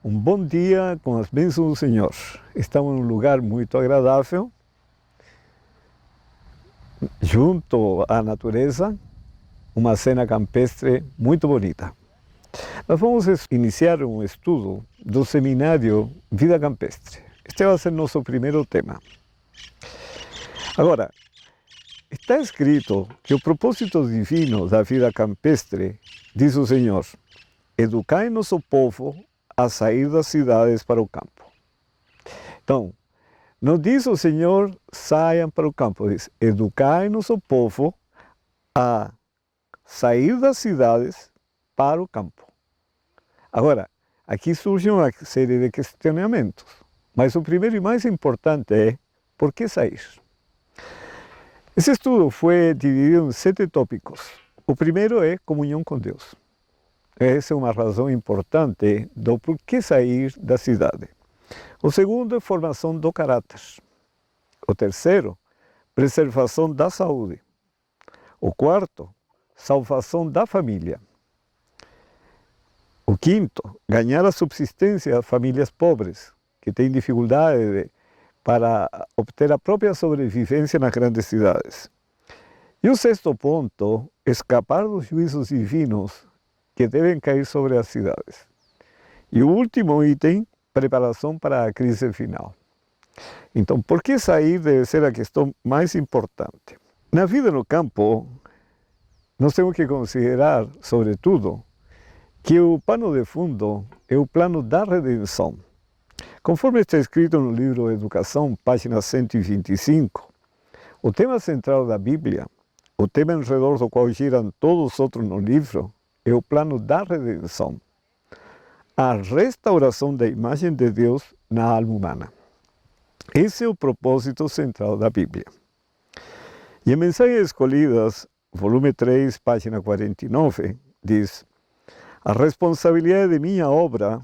Um bom dia com as bênçãos do Senhor. Estamos em um lugar muito agradável, junto à natureza, uma cena campestre muito bonita. Nós vamos iniciar um estudo do seminário Vida Campestre. Este vai ser nosso primeiro tema. Agora, está escrito que o propósito divino da vida campestre, diz o Senhor, educai nosso povo a sair das cidades para o campo. Então, não diz o Senhor, saiam para o campo, diz, educai nosso povo a sair das cidades para o campo. Agora, aqui surge uma série de questionamentos, mas o primeiro e mais importante é, por que sair? Esse estudo foi dividido em 7 tópicos. O primeiro é comunhão com Deus. Essa é uma razão importante do porquê sair da cidade. O segundo é formação do caráter. O terceiro, preservação da saúde. O quarto, salvação da família. O quinto, ganhar a subsistência das famílias pobres, que têm dificuldade para obter a própria sobrevivência nas grandes cidades. E o sexto ponto, escapar dos juízos divinos que devem cair sobre as cidades. E o último item, preparação para a crise final. Então, por que sair deve ser a questão mais importante? Na vida no campo, nós temos que considerar, sobretudo, que o pano de fundo é o plano da redenção. Conforme está escrito no livro Educação, página 125, o tema central da Bíblia, o tema em redor do qual giram todos os outros no livro, é o plano da redenção, a restauração da imagem de Deus na alma humana. Esse é o propósito central da Bíblia. E em Mensagens Escolhidas, volume 3, página 49, diz: a responsabilidade de minha obra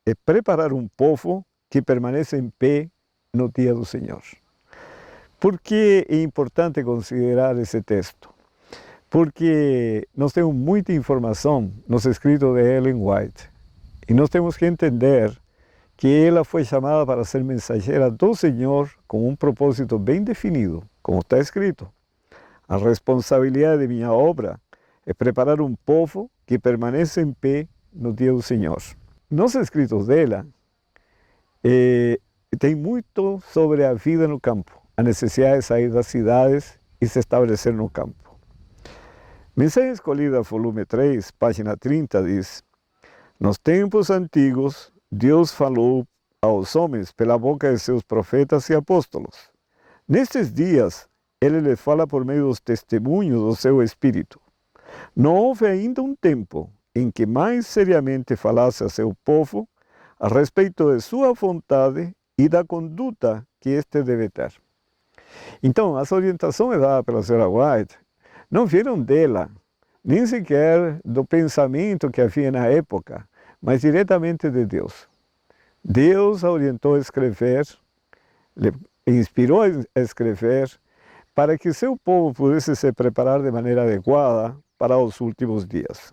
é preparar um povo que permanece em pé no dia do Senhor. Por que é importante considerar esse texto? Porque nós temos muita informação nos escritos de Ellen White. E nós temos que entender que ela foi chamada para ser mensageira do Senhor com um propósito bem definido, como está escrito. A responsabilidade de minha obra é preparar um povo que permanece em pé no dia do Senhor. Nos escritos dela, tem muito sobre a vida no campo, a necessidade de sair das cidades e se estabelecer no campo. Mensagem Escolhida, volume 3, página 30, diz: nos tempos antigos, Deus falou aos homens pela boca de seus profetas e apóstolos. Nestes dias, Ele lhes fala por meio dos testemunhos do seu Espírito. Não houve ainda um tempo em que mais seriamente falasse a seu povo a respeito de sua vontade e da conduta que este deve ter. Então, as orientações dadas pela senhora White não vieram dela, nem sequer do pensamento que havia na época, mas diretamente de Deus. Deus a orientou a escrever, lhe inspirou a escrever, para que seu povo pudesse se preparar de maneira adequada para os últimos dias.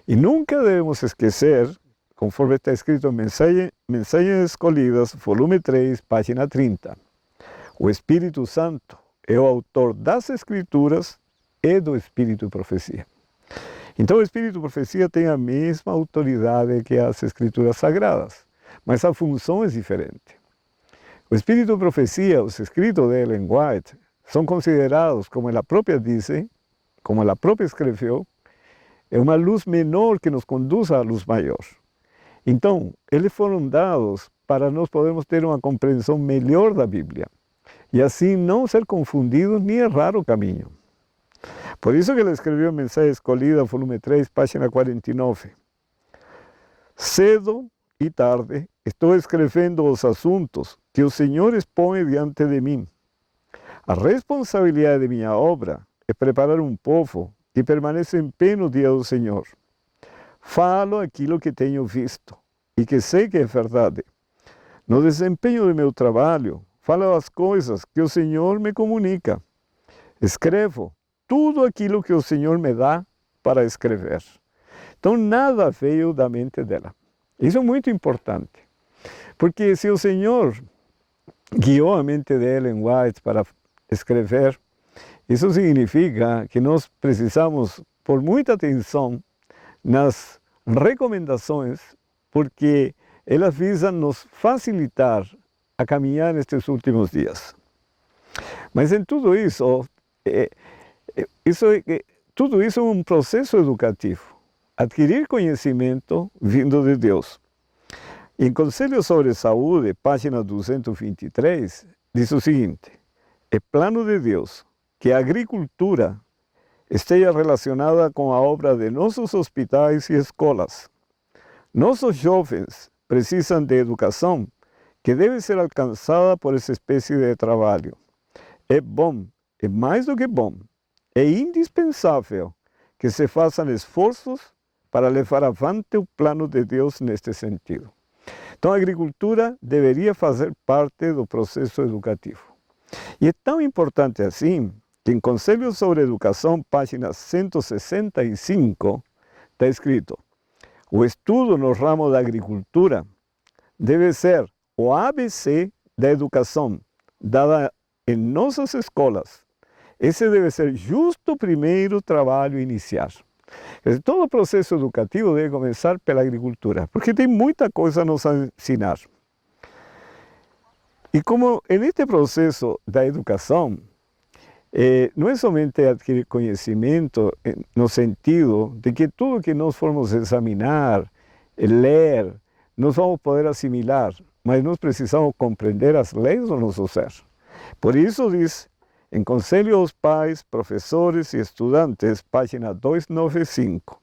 E nunca devemos esquecer, conforme está escrito em Mensagens Escolhidas, volume 3, página 30, o Espírito Santo é o autor das Escrituras e do Espírito de Profecia. Então o Espírito de Profecia tem a mesma autoridade que as Escrituras Sagradas, mas a função é diferente. O Espírito de Profecia, os escritos de Ellen White, são considerados, como ela própria disse, como ela própria escreveu, é uma luz menor que nos conduz à luz maior. Então, eles foram dados para nós podermos ter uma compreensão melhor da Bíblia e assim não ser confundidos nem errar o caminho. Por isso que ele escreveu Mensagem Escolhida, volume 3, página 49. Cedo e tarde estou escrevendo os assuntos que o Senhor expõe diante de mim. A responsabilidade de minha obra é preparar um povo que permanece em pé no dia do Senhor. Falo aquilo que tenho visto e que sei que é verdade. No desempenho do meu trabalho, falo as coisas que o Senhor me comunica. Escrevo tudo aquilo que o Senhor me dá para escrever. Então, nada veio da mente dela. Isso é muito importante. Porque se o Senhor guiou a mente de Ellen White para escrever, isso significa que nós precisamos pôr muita atenção nas recomendações, porque elas visam nos facilitar a caminhar nestes últimos dias. Mas em tudo isso, tudo isso é um processo educativo. Adquirir conhecimento vindo de Deus. Em Conselhos sobre Saúde, página 223, diz o seguinte: é plano de Deus que a agricultura esteja relacionada com a obra de nossos hospitais e escolas. Nossos jovens precisam de educação que deve ser alcançada por essa espécie de trabalho. É bom, é mais do que bom, é indispensável que se façam esforços para levar avante o plano de Deus neste sentido. Então, a agricultura deveria fazer parte do processo educativo. E é tão importante assim que em Conselhos sobre Educação, página 165, está escrito: o estudo no ramo da agricultura deve ser o ABC da educação dada em nossas escolas. Esse deve ser justo o primeiro trabalho a iniciar. Todo o processo educativo deve começar pela agricultura, porque tem muita coisa a nos ensinar. E como neste processo da educação, não é somente adquirir conhecimento no sentido de que tudo que nós formos examinar, ler, nós vamos poder assimilar, mas nós precisamos compreender as leis do nosso ser. Por isso diz, em Conselho aos Pais, Professores e Estudantes, página 295,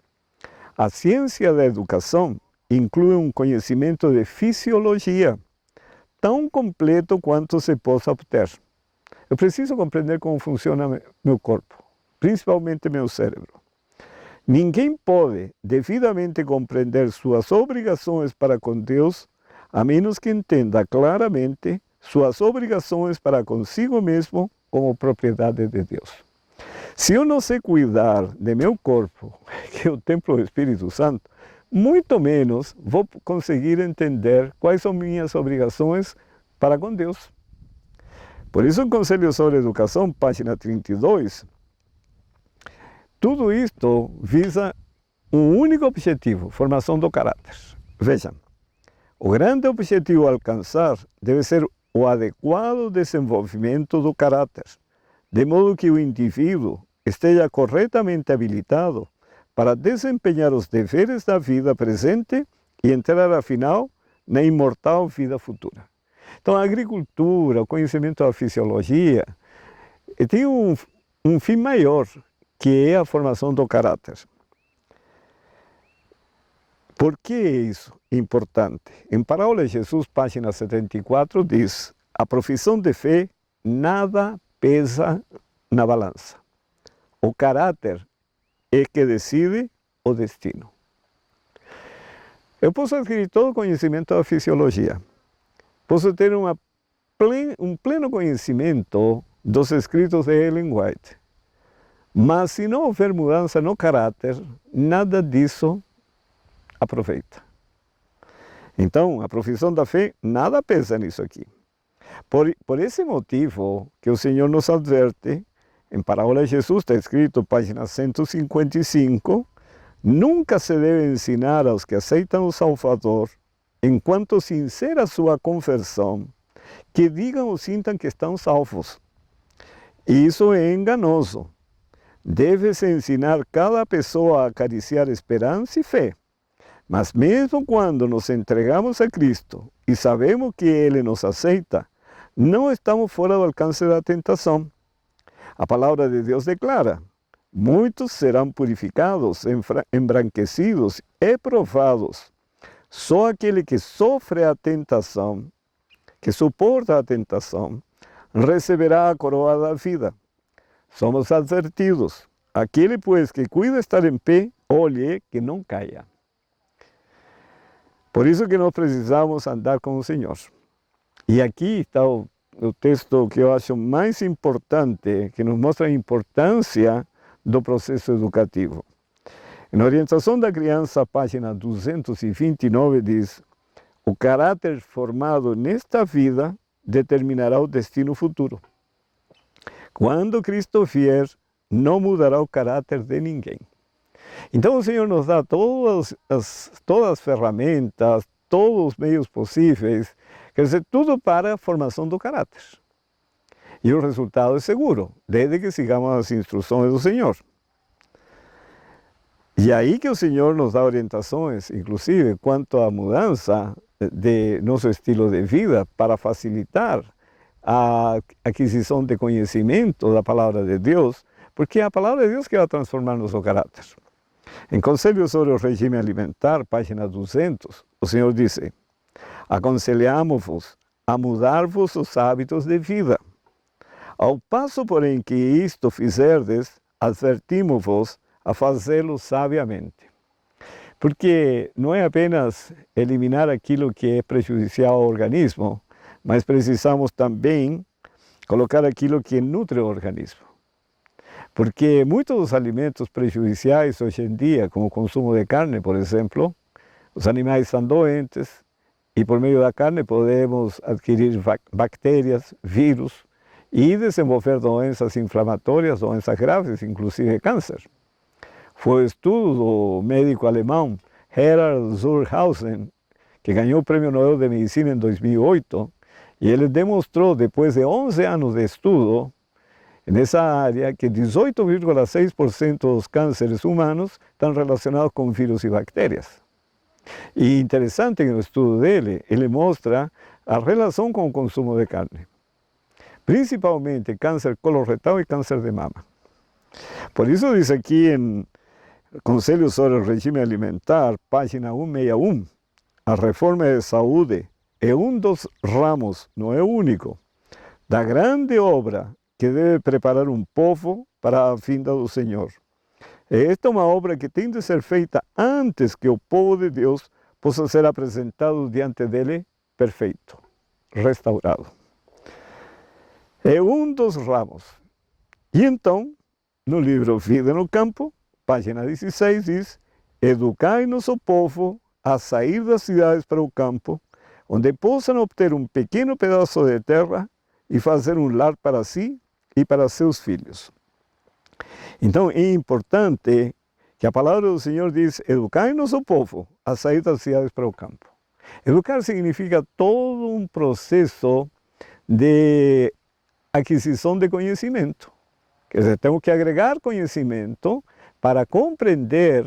a ciência da educação inclui um conhecimento de fisiologia tão completo quanto se possa obter. Eu preciso compreender como funciona meu corpo, principalmente meu cérebro. Ninguém pode devidamente compreender suas obrigações para com Deus, a menos que entenda claramente suas obrigações para consigo mesmo como propriedade de Deus. Se eu não sei cuidar de meu corpo, que é o templo do Espírito Santo, muito menos vou conseguir entender quais são minhas obrigações para com Deus. Por isso, em Conselho sobre Educação, página 32, tudo isto visa um único objetivo: formação do caráter. Vejam, o grande objetivo a alcançar deve ser o adequado desenvolvimento do caráter, de modo que o indivíduo esteja corretamente habilitado para desempenhar os deveres da vida presente e entrar, afinal, na imortal vida futura. Então, a agricultura, o conhecimento da fisiologia, tem um fim maior, que é a formação do caráter. Por que isso é importante? Em Parábola de Jesus, página 74, diz: a profissão de fé nada pesa na balança. O caráter é que decide o destino. Eu posso adquirir todo o conhecimento da fisiologia. Posso ter um pleno conhecimento dos escritos de Ellen White. Mas se não houver mudança no caráter, nada disso aproveita. Então, a profissão da fé, nada pesa nisso aqui. Por esse motivo que o Senhor nos adverte, em Parábola de Jesus está escrito, página 155, nunca se deve ensinar aos que aceitam o Salvador, enquanto sincera sua conversão, que digam ou sintam que estão salvos. E isso é enganoso. Deve-se ensinar cada pessoa a acariciar esperança e fé. Mas mesmo quando nos entregamos a Cristo e sabemos que Ele nos aceita, não estamos fora do alcance da tentação. A palavra de Deus declara: muitos serão purificados, embranquecidos e provados. Só aquele que sofre a tentação, que suporta a tentação, receberá a coroa da vida. Somos advertidos: aquele, pois, que cuida estar em pé, olhe que não caia. Por isso que nós precisamos andar com o Senhor. E aqui está o texto que eu acho mais importante, que nos mostra a importância do processo educativo. Na orientação da criança, página 229, diz: o caráter formado nesta vida determinará o destino futuro. Quando Cristo vier, não mudará o caráter de ninguém. Então o Senhor nos dá todas as ferramentas, todos os meios possíveis, quer dizer, tudo para a formação do caráter. E o resultado é seguro, desde que sigamos as instruções do Senhor. E aí que o Senhor nos dá orientações, inclusive, quanto à mudança de nosso estilo de vida para facilitar a aquisição de conhecimento da Palavra de Deus, porque é a Palavra de Deus que vai transformar nosso caráter. Em Conselho sobre o Regime Alimentar, página 200, o Senhor disse: aconselhamo-vos a mudar vossos hábitos de vida. Ao passo, porém, que isto fizerdes, advertimo-vos a fazê-lo sabiamente. Porque não é apenas eliminar aquilo que é prejudicial ao organismo, mas precisamos também colocar aquilo que nutre o organismo. Porque muitos dos alimentos prejudiciais hoje em dia, como o consumo de carne, por exemplo, os animais estão doentes e por meio da carne podemos adquirir bactérias, vírus e desenvolver doenças inflamatórias, doenças graves, inclusive câncer. Foi o estudo do médico alemão Gerhard Zurhausen, que ganhou o Prêmio Nobel de Medicina em 2008, e ele demonstrou, depois de 11 anos de estudo, nessa área, que 18,6% dos cânceres humanos estão relacionados com vírus e bactérias. E interessante que no estudo dele, ele mostra a relação com o consumo de carne. Principalmente câncer coloretal e câncer de mama. Por isso diz aqui em Conselho sobre o Regime Alimentar, página 161, a reforma de saúde é dos ramos, não é o único, da grande obra que deve preparar povo para a vinda do Senhor. Esta é uma obra que tem de ser feita antes que o povo de Deus possa ser apresentado diante dele perfeito, restaurado. É dos ramos. E então, no livro Vida no Campo, página 16, diz: educai nosso povo a sair das cidades para o campo, onde possam obter pequeno pedaço de terra e fazer lar para si e para seus filhos. Então é importante que a palavra do Senhor diz: educai nosso povo a sair das cidades para o campo. Educar significa todo processo de aquisição de conhecimento. Quer dizer, temos que agregar conhecimento para compreender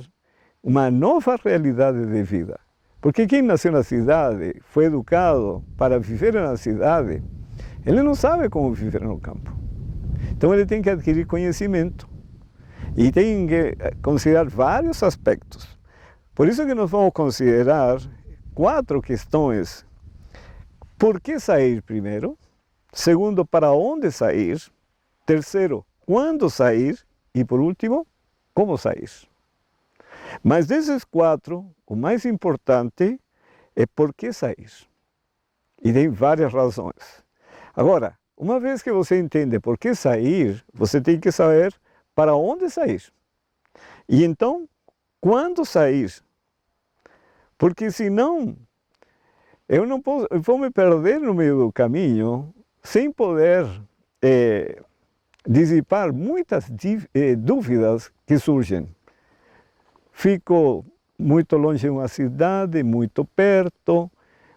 uma nova realidade de vida. Porque quem nasceu na cidade, foi educado para viver na cidade, ele não sabe como viver no campo. Então ele tem que adquirir conhecimento e tem que considerar vários aspectos. Por isso que nós vamos considerar 4 questões. Por que sair primeiro? Segundo, para onde sair? Terceiro, quando sair? E por último, como sair? Mas desses 4, o mais importante é por que sair. E tem várias razões. Agora, uma vez que você entende por que sair, você tem que saber para onde sair. E então, quando sair? Porque senão, eu vou me perder no meio do caminho sem poder dissipar muitas dúvidas que surgem. Fico muito longe de uma cidade, muito perto,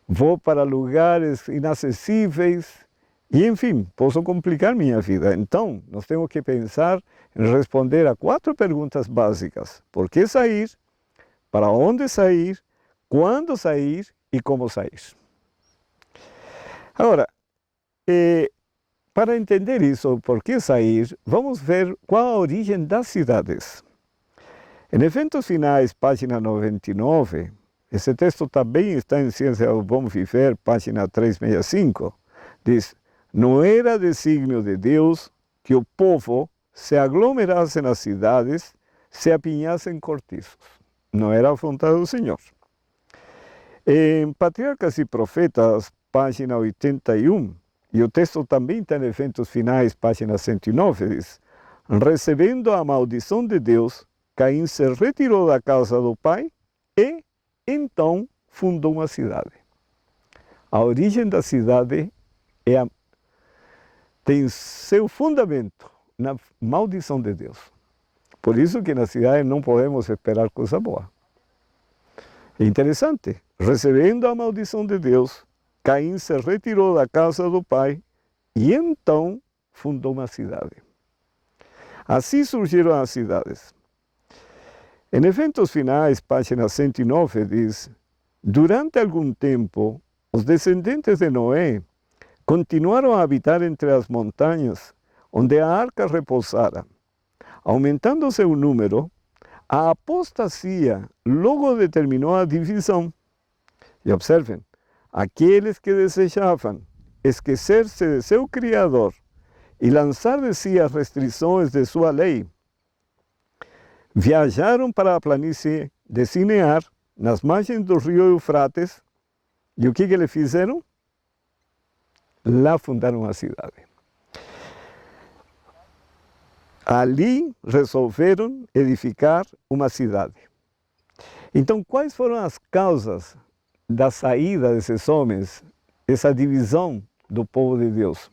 vou para lugares inacessíveis e, enfim, posso complicar minha vida. Então, nós temos que pensar em responder a 4 perguntas básicas. Por que sair? Para onde sair? Quando sair? E como sair? Agora, para entender isso, por que sair, vamos ver qual a origem das cidades. Em Eventos Finais, página 99, esse texto também está em Ciência do Bom Viver, página 365, diz: não era desígnio de Deus que o povo se aglomerasse nas cidades, se apinhasse em cortiços. Não era a vontade do Senhor. Em Patriarcas e Profetas, página 81, e o texto também está em Eventos Finais, página 109, diz: recebendo a maldição de Deus, Caim se retirou da casa do pai e, então, fundou uma cidade. A origem da cidade tem seu fundamento na maldição de Deus. Por isso que na cidade não podemos esperar coisa boa. É interessante, recebendo a maldição de Deus, Caim se retirou da casa do pai e então fundou uma cidade. Assim surgiram as cidades. Em Eventos Finais, página 109, diz: durante algum tempo, os descendentes de Noé continuaram a habitar entre as montanhas onde a arca repousara. Aumentando seu número, a apostasia logo determinou a divisão. E observem, aqueles que desejavam esquecer-se de seu Criador e lançar de si as restrições de sua lei, viajaram para a planície de Sinear, nas margens do rio Eufrates, e o que eles fizeram? Lá fundaram a cidade. Ali resolveram edificar uma cidade. Então, quais foram as causas da saída desses homens, essa divisão do povo de Deus?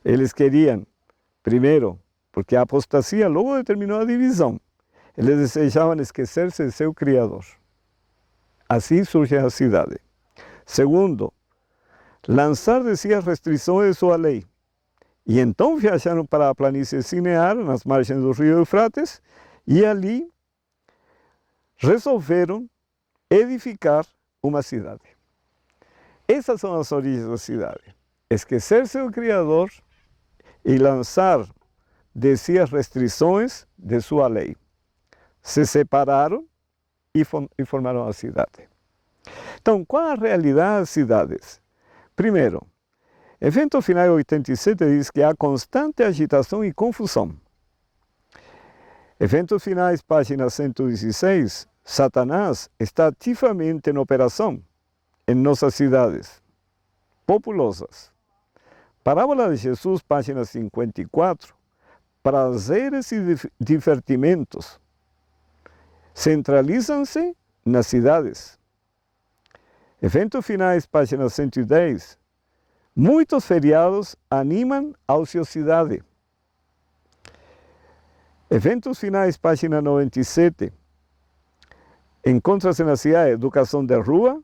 Eles queriam, primeiro, porque a apostasia logo determinou a divisão, eles desejavam esquecer-se de seu Criador. Assim surge a cidade. Segundo, lançar de si as restrições de sua lei. E então viajaram para a planície de Sinear, nas margens do rio Eufrates, e ali resolveram edificar uma cidade. Essas são as origens da cidade. Esquecer-se do Criador e lançar de si as restrições de sua lei. Se separaram e formaram a cidade. Então, qual a realidade das cidades? Primeiro, Evento Final 87 diz que há constante agitação e confusão. Eventos Finais, página 116, Satanás está ativamente em operação em nossas cidades populosas. Parábola de Jesus, página 54, prazeres e divertimentos centralizam-se nas cidades. Eventos Finais, página 110, muitos feriados animam a ociosidade. Eventos Finais, página 97, encontra-se na cidade educação de rua,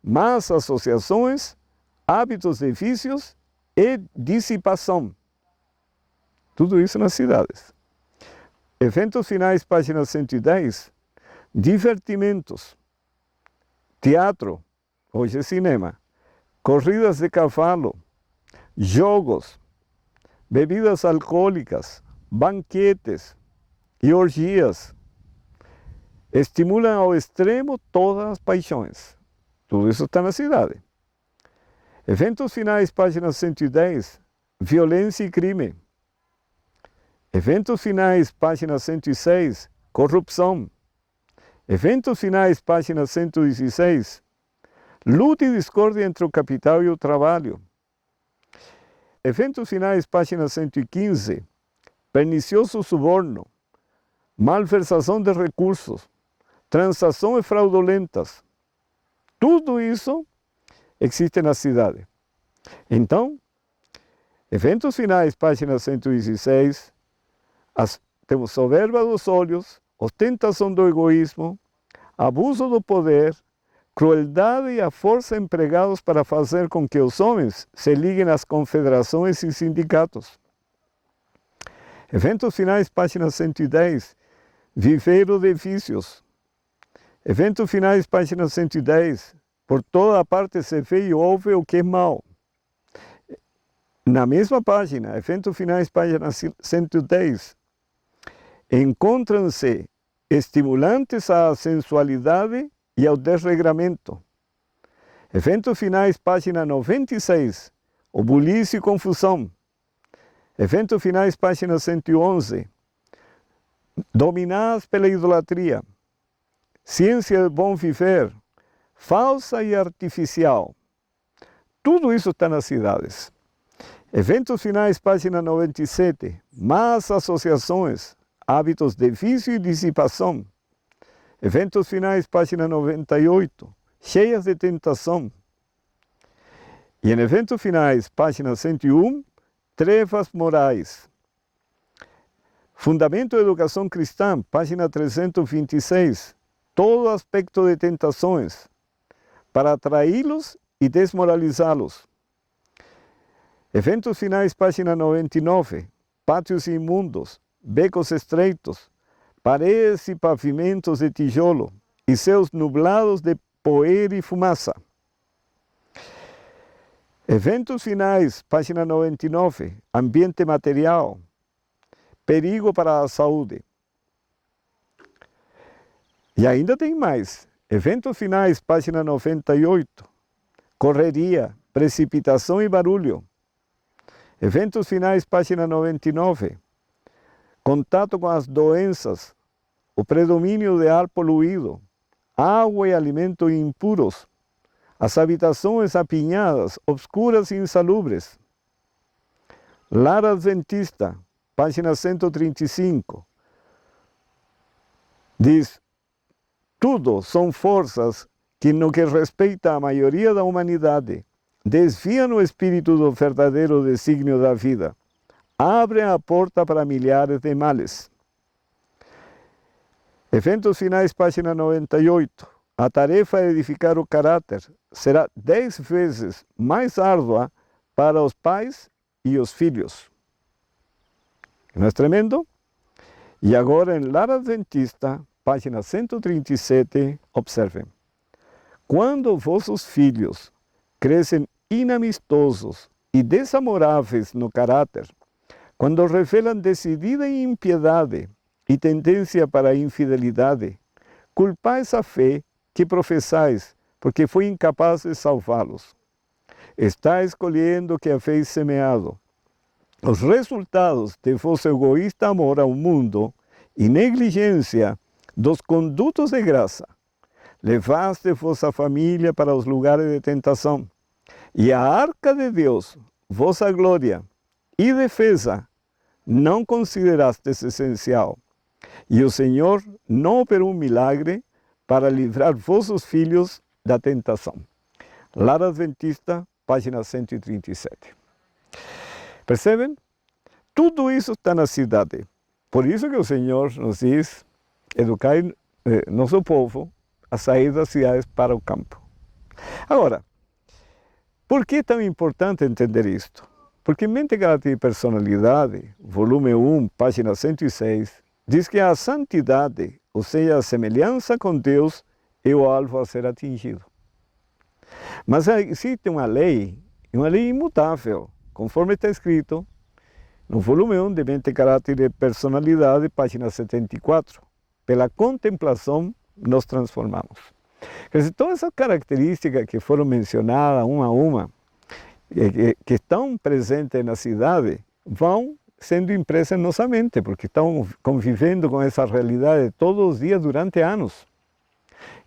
más associações, hábitos de vícios e dissipação. Tudo isso nas cidades. Eventos Finais, página 110, divertimentos, teatro, hoje cinema, corridas de cavalo, jogos, bebidas alcoólicas, banquetes e orgias. Estimulam ao extremo todas as paixões. Tudo isso está na cidade. Eventos Finais, página 110, violência e crime. Eventos Finais, página 106, corrupção. Eventos Finais, página 116, luta e discórdia entre o capital e o trabalho. Eventos Finais, página 115, pernicioso suborno, malversação de recursos, transações fraudulentas. Tudo isso existe na cidade. Então, Eventos Finais, página 116, temos soberba dos olhos, ostentação do egoísmo, abuso do poder, crueldade e a força empregados para fazer com que os homens se liguem às confederações e sindicatos. Eventos Finais, página 110, viveiro de vícios. Eventos Finais, página 110, por toda parte se vê e ouve o que é mal. Na mesma página, Eventos Finais, página 110, encontram-se estimulantes à sensualidade e ao desregramento. Eventos Finais, página 96, o bulício e confusão. Eventos Finais, página 111, dominadas pela idolatria. Ciência do bom viver, falsa e artificial. Tudo isso está nas cidades. Eventos Finais, página 97, más associações, hábitos de vicio y disipación. Eventos finais, página 98, cheias de tentação. E em eventos finais, página 101, trevas morais. Fundamento da educação cristã, página 326, todo aspecto de tentações, para atraí-los e desmoralizá-los. Eventos finais, página 99, pátios imundos, becos estreitos, paredes e pavimentos de tijolo, e céus nublados de poeira e fumaça. Eventos finais, página 99, ambiente material, perigo para a saúde. E ainda tem mais. Eventos finais, página 98, correria, precipitação e barulho. Eventos finais, página 99, contato com as doenças, o predomínio de ar poluído, água e alimento impuros, as habitações apinhadas, obscuras e insalubres. Lar Adventista, página 135, diz: tudo são forças que, no que respeita à maioria da humanidade, desviam o espírito do verdadeiro desígnio da vida, abrem a porta para milhares de males. Eventos finais, página 98. A tarefa de edificar o caráter será 10 vezes mais árdua para os pais e os filhos. Não é tremendo? E agora, em Lar Adventista, página 137, observem. Quando vossos filhos crescem inamistosos e desamoráveis no caráter, quando revelam decidida impiedade e tendência para a infidelidade, culpais a fé que professais, porque foi incapaz de salvá-los. Estáis colhendo o que haveis semeado. Os resultados de vosso egoísta amor ao mundo e negligência dos condutos de graça. Levaste vossa família para os lugares de tentação, e a arca de Deus, vossa glória e defesa, não considerastes essencial. E o Senhor não operou um milagre para livrar vossos filhos da tentação. Lar Adventista, página 137. Percebem? Tudo isso está na cidade. Por isso que o Senhor nos diz: educai nosso povo a sair das cidades para o campo. Agora, por que é tão importante entender isto? Porque Mente, Caráter e Personalidade, volume 1, página 106, diz que a santidade, ou seja, a semelhança com Deus, é o alvo a ser atingido. Mas existe uma lei imutável, conforme está escrito no volume 1 de Mente, Caráter e Personalidade, página 74. Pela contemplação nos transformamos. Quer dizer, todas essas características que foram mencionadas uma a uma, que estão presentes na cidade, vão sendo impressas em nossa mente, porque estão convivendo com essa realidade todos os dias durante anos.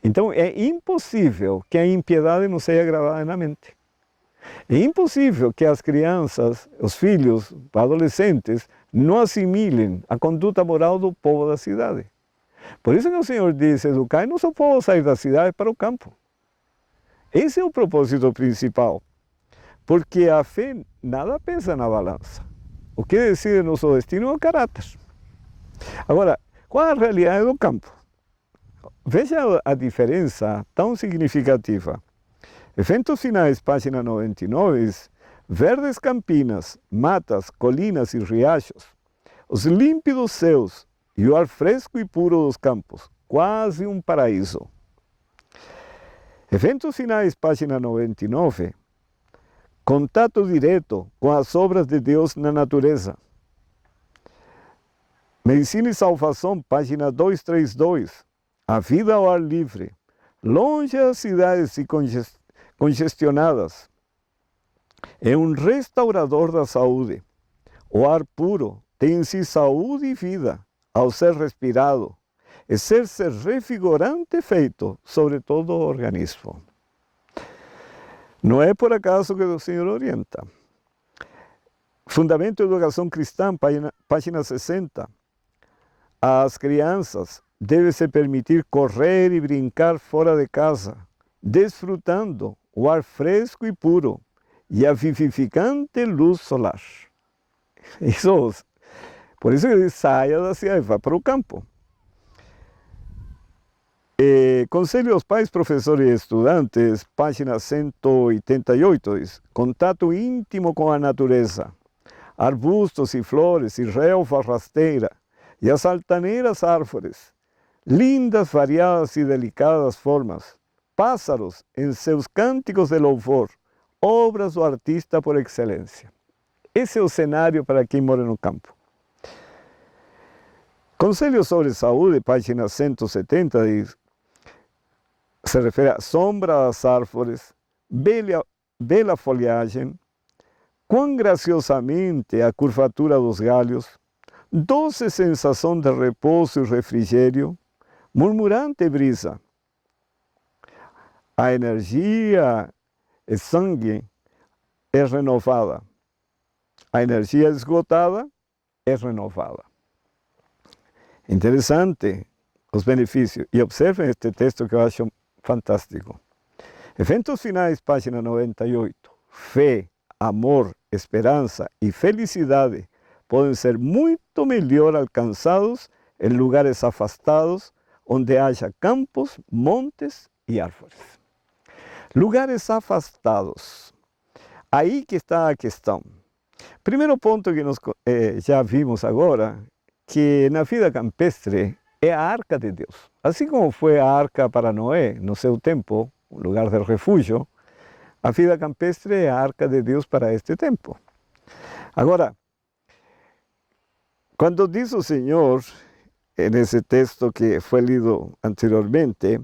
Então é impossível que a impiedade não seja gravada na mente. É impossível que as crianças, os filhos, os adolescentes, não assimilem a conduta moral do povo da cidade. Por isso que o Senhor diz: educai nosso povo a sair da cidade para o campo. Esse é o propósito principal. Porque a fé nada pesa na balança. O que decide nosso destino é o caráter. Agora, qual é a realidade do campo? Veja a diferença tão significativa. Eventos finais, página 99, verdes campinas, matas, colinas e riachos, os límpidos céus e o ar fresco e puro dos campos, quase um paraíso. Eventos finais, página 99, contato direto com as obras de Deus na natureza. Medicina e Salvação, página 232, a vida ao ar livre, longe das cidades e congestionadas. É um restaurador da saúde. O ar puro tem em si saúde e vida ao ser respirado. Exerce revigorante efeito sobre todo o organismo. Não é por acaso que o Senhor orienta. Fundamento da Educação Cristã, página 60. Às crianças deve-se permitir correr e brincar fora de casa, desfrutando o ar fresco e puro e a vivificante luz solar. Por isso que ele saia da cidade, vá para o campo. Conselho aos pais, professores e estudantes, página 188, diz: contato íntimo com a natureza, arbustos e flores e relva rasteira, e as altaneras árvores, lindas, variadas e delicadas formas, pássaros em seus cânticos de louvor, obras do artista por excelência. Esse é o cenário para quem mora no campo. Conselho sobre saúde, página 170, diz, se refere à sombra das árvores, bela folhagem, quão graciosamente a curvatura dos galhos, doce sensação de repouso e refrigério, murmurante brisa. A energia e sangue é renovada. A energia esgotada é renovada. Interessante os benefícios. E observem este texto que eu acho fantástico. Eventos finais, página 98. Fé, amor, esperança e felicidade podem ser muito melhor alcançados em lugares afastados, onde haja campos, montes e árvores. Lugares afastados. Aí que está a questão. Primeiro ponto que nós já vimos agora, que na vida campestre é a arca de Deus. Assim como foi a arca para Noé no seu tempo, um lugar de refúgio, a vida campestre é a arca de Deus para este tempo. Agora, quando diz o Senhor, nesse texto que foi lido anteriormente,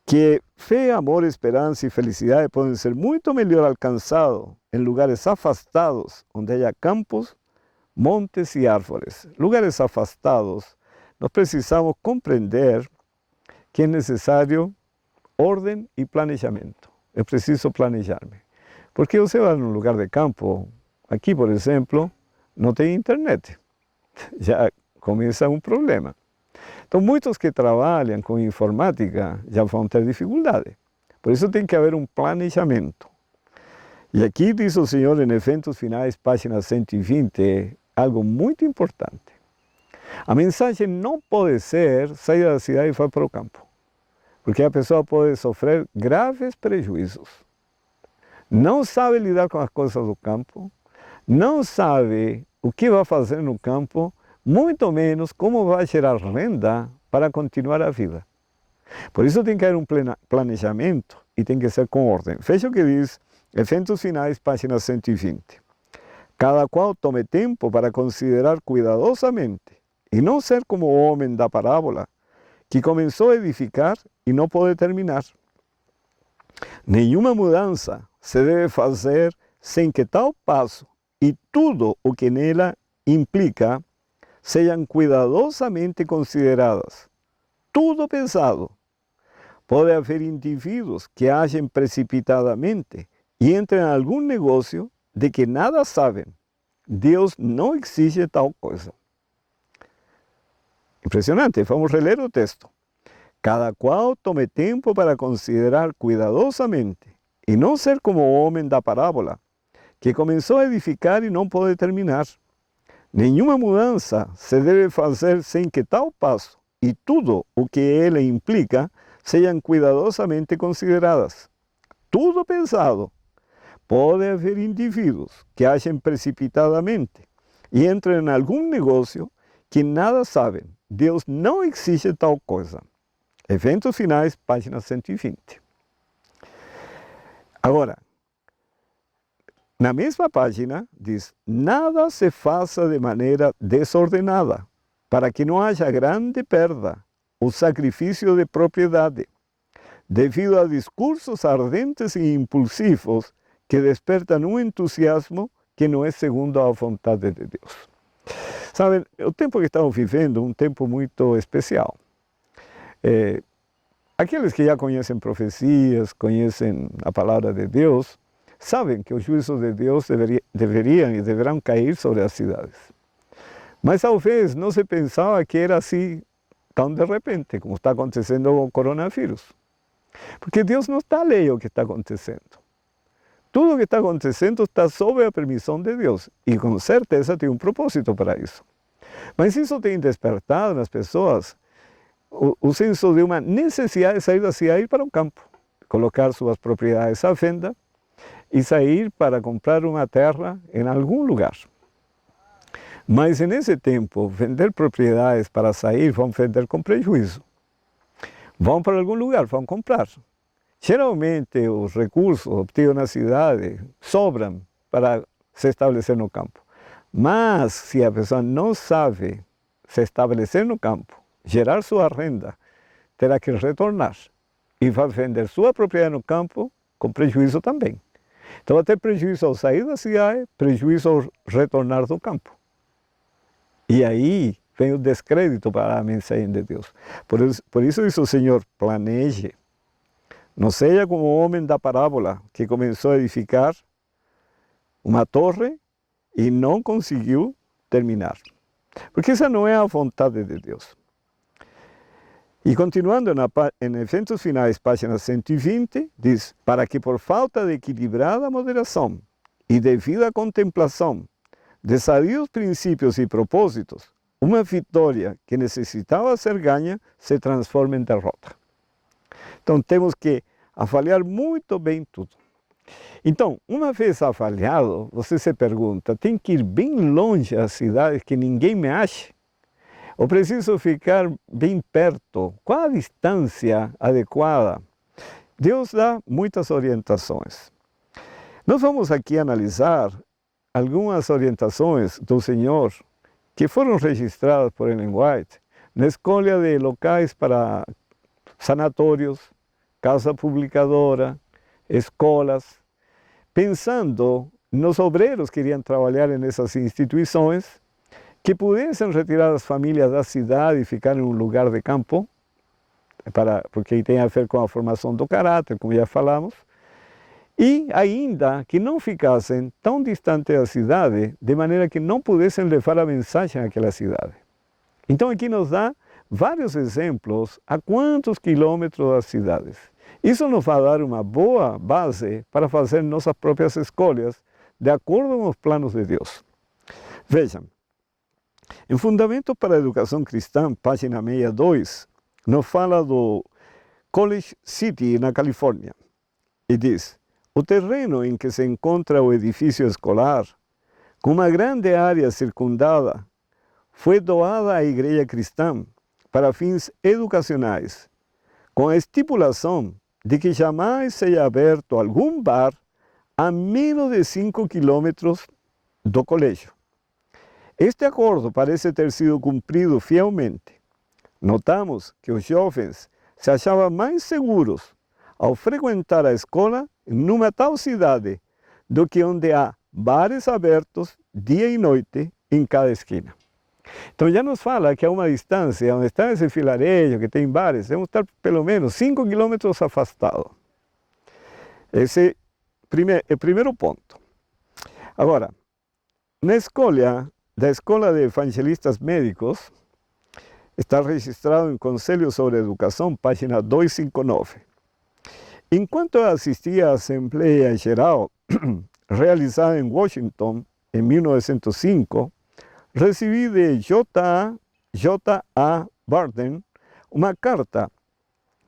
que fé, amor, esperança e felicidade podem ser muito melhor alcançados em lugares afastados, onde haya campos, montes e árvores. Lugares afastados, nós precisamos compreender que é necessário ordem e planejamento. Eu preciso planejar-me. Porque você vai num lugar de campo, aqui, por exemplo, não tem internet. Já começa um problema. Então, muitos que trabalham com informática já vão ter dificuldade. Por isso tem que haver um planejamento. E aqui diz o Senhor em Eventos Finais, página 120, algo muito importante. A mensagem não pode ser sair da cidade e ir para o campo. Porque a pessoa pode sofrer graves prejuízos. Não sabe lidar com as coisas do campo, não sabe o que vai fazer no campo, muito menos como vai gerar renda para continuar a vida. Por isso tem que haver um planejamento e tem que ser com ordem. Veja o que diz Eventos Finais, página 120. Cada qual tome tempo para considerar cuidadosamente e não ser como o homem da parábola, que começou a edificar e não pode terminar. Nenhuma mudança se deve fazer sem que tal passo e tudo o que nela implica sejam cuidadosamente consideradas. Tudo pensado. Pode haver indivíduos que agem precipitadamente e entrem em algum negócio de que nada sabem. Deus não exige tal coisa. Impressionante, vamos reler o texto. Cada qual tome tempo para considerar cuidadosamente e não ser como o homem da parábola, que começou a edificar e não pode terminar. Nenhuma mudança se deve fazer sem que tal passo e tudo o que ela implica sejam cuidadosamente consideradas. Tudo pensado. Pode haver indivíduos que agem precipitadamente e entrem em algum negócio que nada sabem. Deus não exige tal coisa. Eventos Finais, página 120. Agora, na mesma página, diz: nada se faça de maneira desordenada, para que não haja grande perda, o sacrifício de propriedade, devido a discursos ardentes e impulsivos que despertam um entusiasmo que não é segundo a vontade de Deus. Sabem, o tempo que estamos vivendo é um tempo muito especial. Aqueles que já conhecem profecias, conhecem a palavra de Deus, sabem que os juízos de Deus deveriam e deverão cair sobre as cidades. Mas talvez não se pensava que era assim tão de repente, como está acontecendo com o coronavírus. Porque Deus não está lendo o que está acontecendo. Tudo o que está acontecendo está sob a permissão de Deus. E com certeza tem um propósito para isso. Mas isso tem despertado nas pessoas o senso de uma necessidade de sair da cidade e ir para o campo. Colocar suas propriedades à venda e sair para comprar uma terra em algum lugar. Mas nesse tempo, vender propriedades para sair, vão vender com prejuízo. Vão para algum lugar, vão comprar. Geralmente, os recursos obtidos na cidade sobram para se estabelecer no campo. Mas, se a pessoa não sabe se estabelecer no campo, gerar sua renda, terá que retornar. E vai vender sua propriedade no campo com prejuízo também. Então, vai ter prejuízo ao sair da cidade, prejuízo ao retornar do campo. E aí vem o descrédito para a mensagem de Deus. Por isso diz o Senhor, planeje. Não seja como o homem da parábola, que começou a edificar uma torre e não conseguiu terminar. Porque essa não é a vontade de Deus. E continuando em Eventos Finais, página 120, diz, para que por falta de equilibrada moderação e devida contemplação de sadios princípios e propósitos, uma vitória que necessitava ser ganha se transforma em derrota. Então temos que avaliar muito bem tudo. Então, uma vez avaliado, você se pergunta, tem que ir bem longe das cidades que ninguém me ache? Ou preciso ficar bem perto? Qual a distância adequada? Deus dá muitas orientações. Nós vamos aqui analisar algumas orientações do Senhor que foram registradas por Ellen White na escolha de locais para sanatórios, casa publicadora, escolas, pensando nos obreiros que iriam trabalhar nessas instituições, que pudessem retirar as famílias da cidade e ficar em um lugar de campo, porque tem a ver com a formação do caráter, como já falamos, e ainda que não ficassem tão distantes da cidade, de maneira que não pudessem levar a mensagem àquela cidade. Então aqui nos dá vários exemplos a quantos quilômetros das cidades. Isso nos vai dar uma boa base para fazer nossas próprias escolhas, de acordo com os planos de Deus. Vejam, em Fundamento para a Educação Cristã, página 62, nos fala do College City, na Califórnia, e diz, o terreno em que se encontra o edifício escolar, com uma grande área circundada, foi doada à Igreja Cristã para fins educacionais, com a estipulação de que jamais seja aberto algum bar a menos de 5 quilômetros do colégio. Este acordo parece ter sido cumprido fielmente. Notamos que os jovens se achavam mais seguros ao frequentar a escola numa tal cidade do que onde há bares abertos dia e noite em cada esquina. Então já nos fala que a uma distância, onde está esse vilarejo que tem bares, devemos estar pelo menos 5 quilômetros afastados. Esse é o primeiro ponto. Agora, na escolha da Escola de Evangelistas Médicos, está registrado em Conselho sobre Educação, página 259. Enquanto eu assistia à Assembleia Geral, realizada em Washington, em 1905, recebi de J.A. Barden uma carta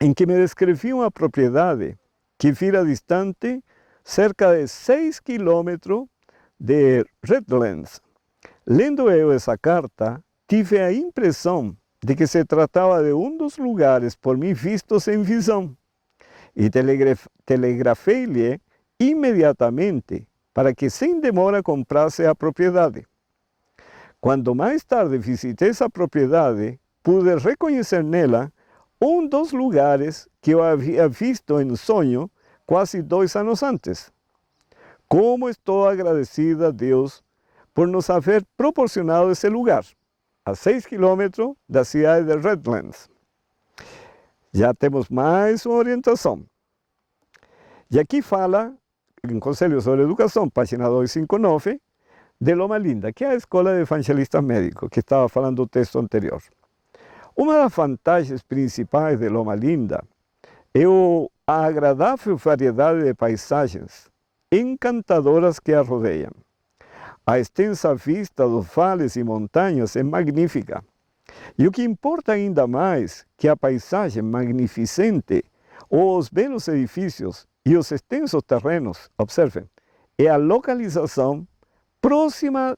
em que me descrevia uma propriedade que vira distante cerca de 6 quilômetros de Redlands. Lendo eu essa carta, tive a impressão de que se tratava de um dos lugares por mim vistos em visão, e telegrafei-lhe imediatamente para que sem demora comprasse a propriedade. Quando mais tarde visitei essa propriedade, pude reconhecer nela um dos lugares que eu havia visto em sonho quase 2 anos antes. Como estou agradecido a Deus por nos haver proporcionado esse lugar, a 6 quilômetros da cidade de Redlands. Já temos mais uma orientação. E aqui fala, em Conselho sobre Educação, página 259, de Loma Linda, que é a Escola de Evangelistas Médicos, que estava falando o texto anterior. Uma das vantagens principais de Loma Linda é a agradável variedade de paisagens encantadoras que a rodeiam. A extensa vista dos vales e montanhas é magnífica. E o que importa ainda mais que a paisagem magnificente, os belos edifícios e os extensos terrenos, observem, é a localização próxima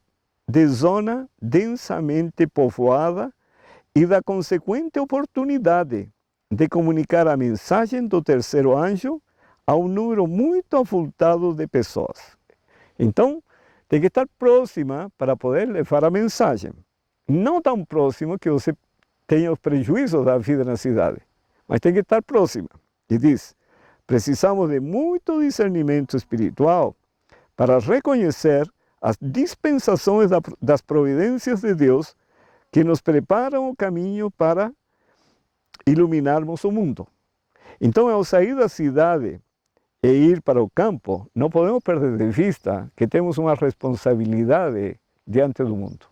de zona densamente povoada e da consequente oportunidade de comunicar a mensagem do terceiro anjo a um número muito avultado de pessoas. Então, tem que estar próxima para poder levar a mensagem. Não tão próximo que você tenha os prejuízos da vida na cidade, mas tem que estar próxima. E diz, precisamos de muito discernimento espiritual para reconhecer as dispensações das providências de Deus que nos preparam o caminho para iluminarmos o mundo. Então, ao sair da cidade e ir para o campo, não podemos perder de vista que temos uma responsabilidade diante do mundo.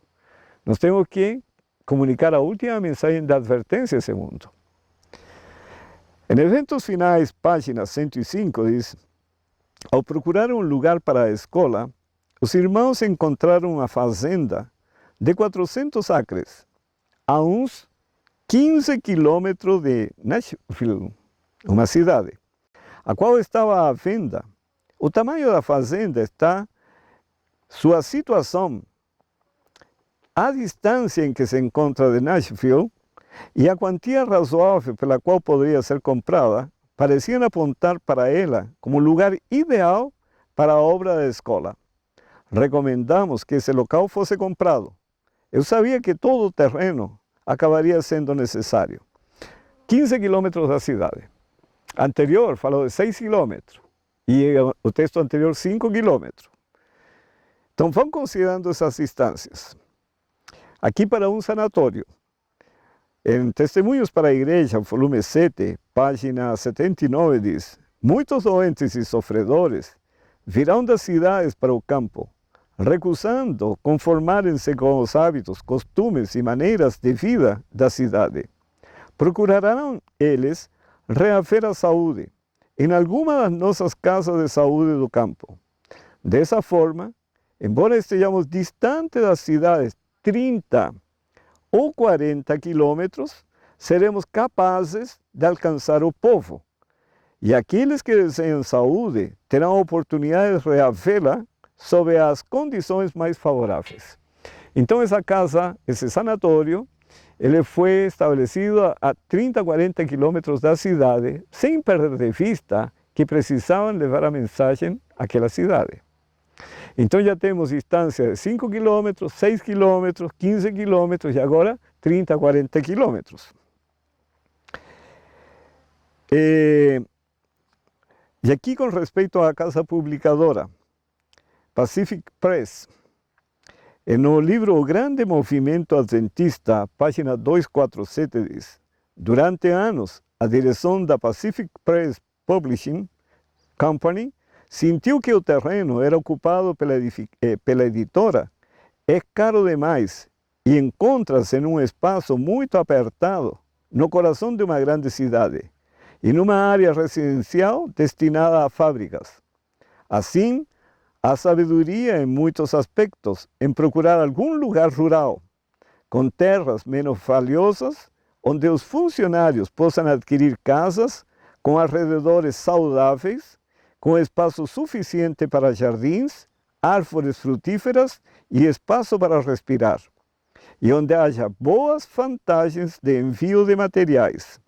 Nós temos que comunicar a última mensagem de advertência a esse mundo. Em Eventos Finais, página 105, diz: ao procurar um lugar para a escola, os irmãos encontraram uma fazenda de 400 acres, a uns 15 quilômetros de Nashville, uma cidade, a qual estava à venda. O tamanho da fazenda está, sua situação, a distância em que se encontra de Nashville e a quantia razoável pela qual poderia ser comprada, pareciam apontar para ela como lugar ideal para a obra da escola. Recomendamos que esse local fosse comprado. Eu sabia que todo o terreno acabaria sendo necessário. 15 quilômetros da cidade. Anterior falou de 6 quilômetros e o texto anterior 5 quilômetros. Então vão considerando essas distâncias. Aqui para um sanatório. Em Testemunhos para a Igreja, volume 7, página 79, diz: muitos doentes e sofredores virão das cidades para o campo, recusando conformarem-se com os hábitos, costumes e maneiras de vida da cidade. Procurarão eles reaver a saúde em alguma das nossas casas de saúde do campo. Dessa forma, embora estejamos distantes das cidades 30 ou 40 quilômetros, seremos capazes de alcançar o povo. E aqueles que desejam saúde terão a oportunidade de reavê-la sob as condições mais favoráveis. Então essa casa, esse sanatório, ele foi estabelecido a 30, 40 quilômetros da cidade, sem perder de vista que precisavam levar a mensagem àquela cidade. Então já temos distância de 5 quilômetros, 6 quilômetros, 15 quilômetros e agora 30, 40 quilômetros. E aqui com respeito à casa publicadora, Pacific Press, no livro O Grande Movimento Adventista, página 247, diz: durante anos, a direção da Pacific Press Publishing Company sentiu que o terreno era ocupado pela editora é caro demais e encontra-se em um espaço muito apertado no coração de uma grande cidade e numa área residencial destinada a fábricas. Assim, há sabedoria em muitos aspectos em procurar algum lugar rural, com terras menos valiosas, onde os funcionários possam adquirir casas com arredores saudáveis, com espaço suficiente para jardins, árvores frutíferas e espaço para respirar, e onde haja boas vantagens de envio de materiais.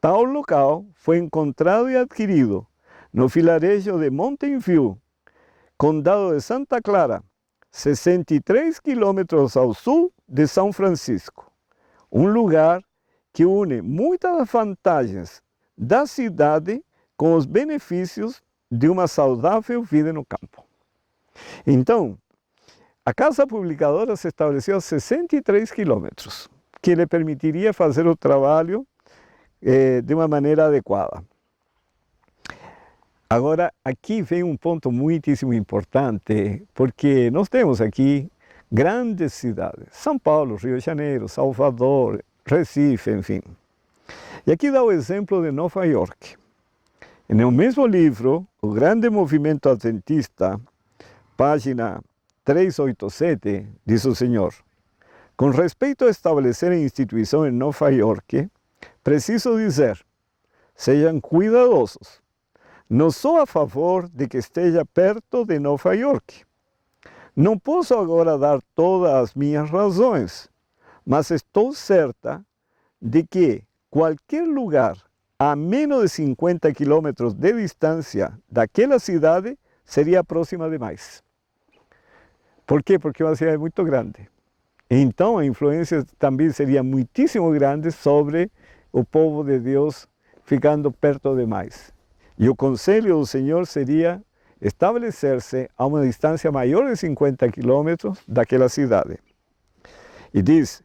Tal local foi encontrado e adquirido no vilarejo de Mountain View, Condado de Santa Clara, 63 quilômetros ao sul de São Francisco. Um lugar que une muitas vantagens da cidade com os benefícios de uma saudável vida no campo. Então, a casa publicadora se estabeleceu a 63 quilômetros, que lhe permitiria fazer o trabalho de uma maneira adequada. Agora, aqui vem um ponto muitíssimo importante, porque nós temos aqui grandes cidades. São Paulo, Rio de Janeiro, Salvador, Recife, enfim. E aqui dá o exemplo de Nova York. No mesmo livro, O Grande Movimento Adventista, página 387, diz o Senhor: com respeito a estabelecer a instituição em Nova York, preciso dizer, sejam cuidadosos. Não sou a favor de que esteja perto de Nova York. Não posso agora dar todas as minhas razões, mas estou certa de que qualquer lugar a menos de 50 quilômetros de distância daquela cidade seria próxima demais. Por quê? Porque é uma cidade muito grande. Então a influência também seria muitíssimo grande sobre o povo de Deus ficando perto demais. E o conselho do Senhor seria estabelecer-se a uma distância maior de 50 quilômetros daquela cidade. E diz: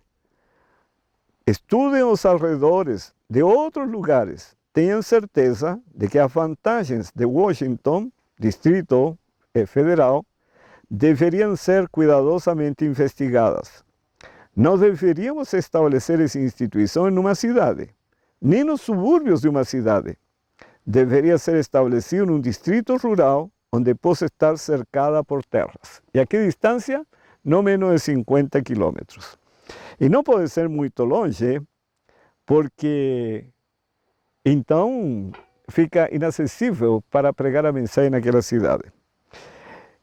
estudem os arredores de outros lugares. Tenham certeza de que as vantagens de Washington, Distrito Federal, deveriam ser cuidadosamente investigadas. Não deveríamos estabelecer essa instituição em uma cidade, nem nos subúrbios de uma cidade. Deveria ser estabelecido em um distrito rural onde possa estar cercada por terras. E a que distância? Não menos de 50 quilômetros. E não pode ser muito longe, porque então fica inacessível para pregar a mensagem naquela cidade.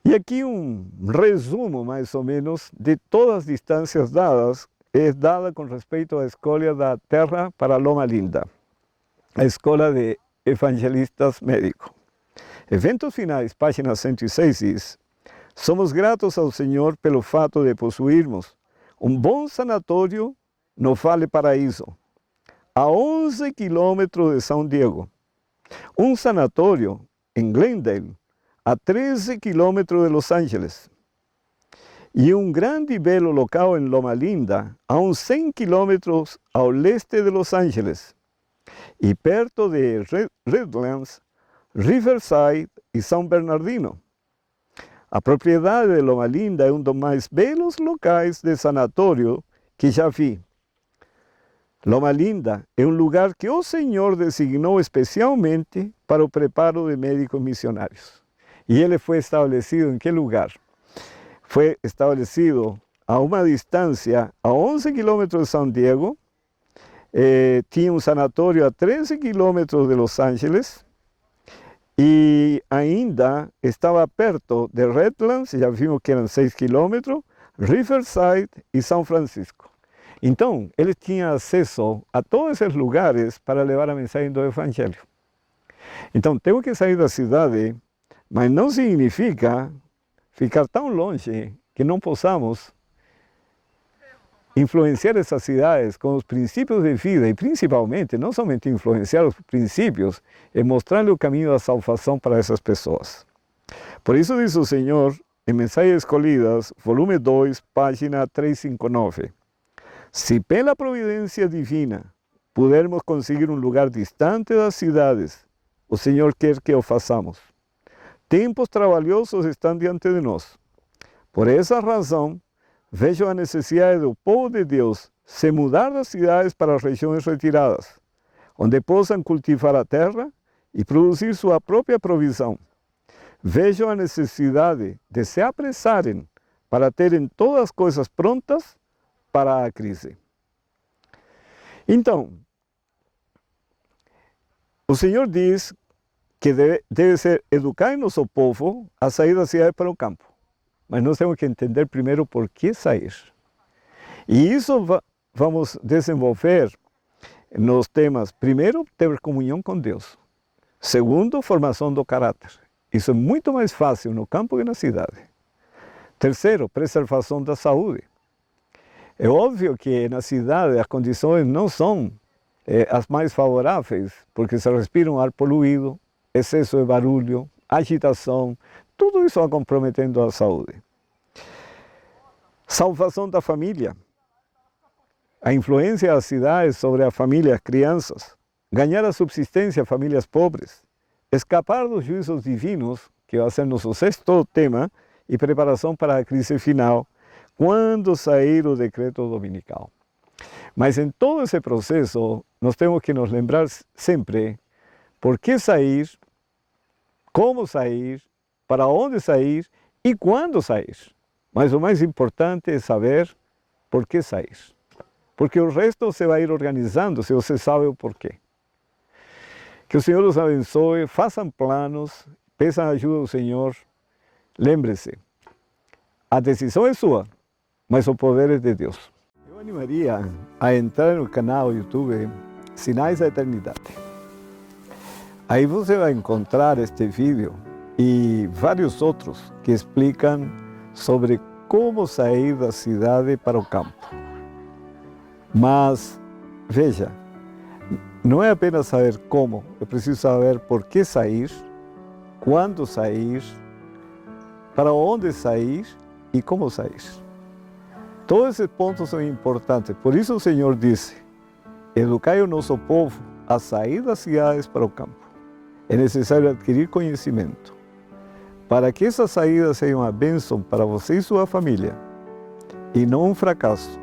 E aqui um resumo, mais ou menos, de todas as distâncias dadas, é dada com respeito à escolha da terra para Loma Linda, a escola de evangelistas médicos. Eventos finais, página 106, diz: somos gratos ao Senhor pelo fato de possuirmos um bom sanatório no Vale Paraíso, a 11 quilômetros de São Diego. Um sanatório em Glendale, a 13 quilômetros de Los Angeles. E um grande e belo local em Loma Linda, a uns 100 quilômetros ao leste de Los Angeles. E perto de Redlands, Riverside e São Bernardino. A propriedade de Loma Linda é um dos mais belos locais de sanatório que já vi. Loma Linda é um lugar que o Senhor designou especialmente para o preparo de médicos missionários. E ele foi estabelecido em que lugar? Foi estabelecido a uma distância a 11 quilômetros de São Diego, tinha um sanatório a 13 quilômetros de Los Angeles, e ainda estava perto de Redlands, já vimos que eram 6 quilômetros, Riverside e São Francisco. Então, ele tinha acesso a todos esses lugares para levar a mensagem do Evangelho. Então, temos que sair da cidade, mas não significa ficar tão longe que não possamos influenciar essas cidades com os princípios de vida e, principalmente, não somente influenciar os princípios, é mostrar-lhe o caminho da salvação para essas pessoas. Por isso diz o Senhor, em Mensagens Escolhidas, volume 2, página 359, se pela providência divina pudermos conseguir um lugar distante das cidades, o Senhor quer que o façamos. Tempos trabalhosos estão diante de nós. Por essa razão, vejo a necessidade do povo de Deus se mudar das cidades para regiões retiradas, onde possam cultivar a terra e produzir sua própria provisão. Vejo a necessidade de se apressarem para terem todas as coisas prontas para a crise. Então, o Senhor diz que deve ser educar nosso povo a sair da cidade para o campo. Mas nós temos que entender primeiro por que sair. E isso vamos desenvolver nos temas, primeiro, ter comunhão com Deus. Segundo, formação do caráter. Isso é muito mais fácil no campo que na cidade. Terceiro, preservação da saúde. É óbvio que na cidade as condições não são as mais favoráveis, porque se respira um ar poluído, excesso de barulho, agitação, tudo isso vai comprometendo a saúde. Salvação da família. A influência das cidades sobre a família, as crianças. Ganhar a subsistência a famílias pobres. escapar dos juízos divinos, que vai ser nosso sexto tema, e preparação para a crise final, quando sair o decreto dominical. Mas em todo esse processo, nós temos que nos lembrar sempre por que sair, como sair, para onde sair e quando sair. Mas o mais importante é saber por que sair. Porque o resto você vai ir organizando se você sabe o porquê. Que o Senhor os abençoe, façam planos, peçam ajuda ao Senhor. Lembre-se, a decisão é sua, mas o poder é de Deus. Eu animaria a entrar no canal YouTube Sinais da Eternidade. Aí você vai encontrar este vídeo e vários outros que explicam sobre como sair da cidade para o campo. Mas, veja, não é apenas saber como, eu preciso saber por que sair, quando sair, para onde sair e como sair. Todos esses pontos são importantes, por isso o Senhor disse, educai o nosso povo a sair das cidades para o campo. É necessário adquirir conhecimento, para que essa saída seja uma bênção para você e sua família, e não um fracasso,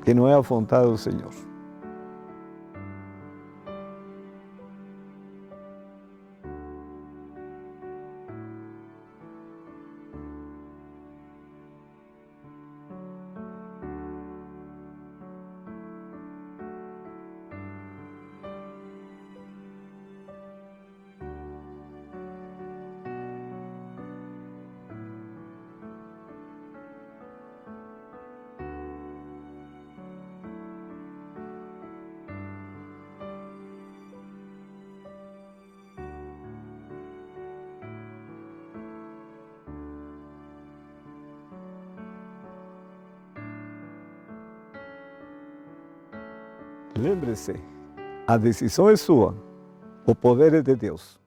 que não é a vontade do Senhor. Lembre-se, a decisão é sua, o poder é de Deus.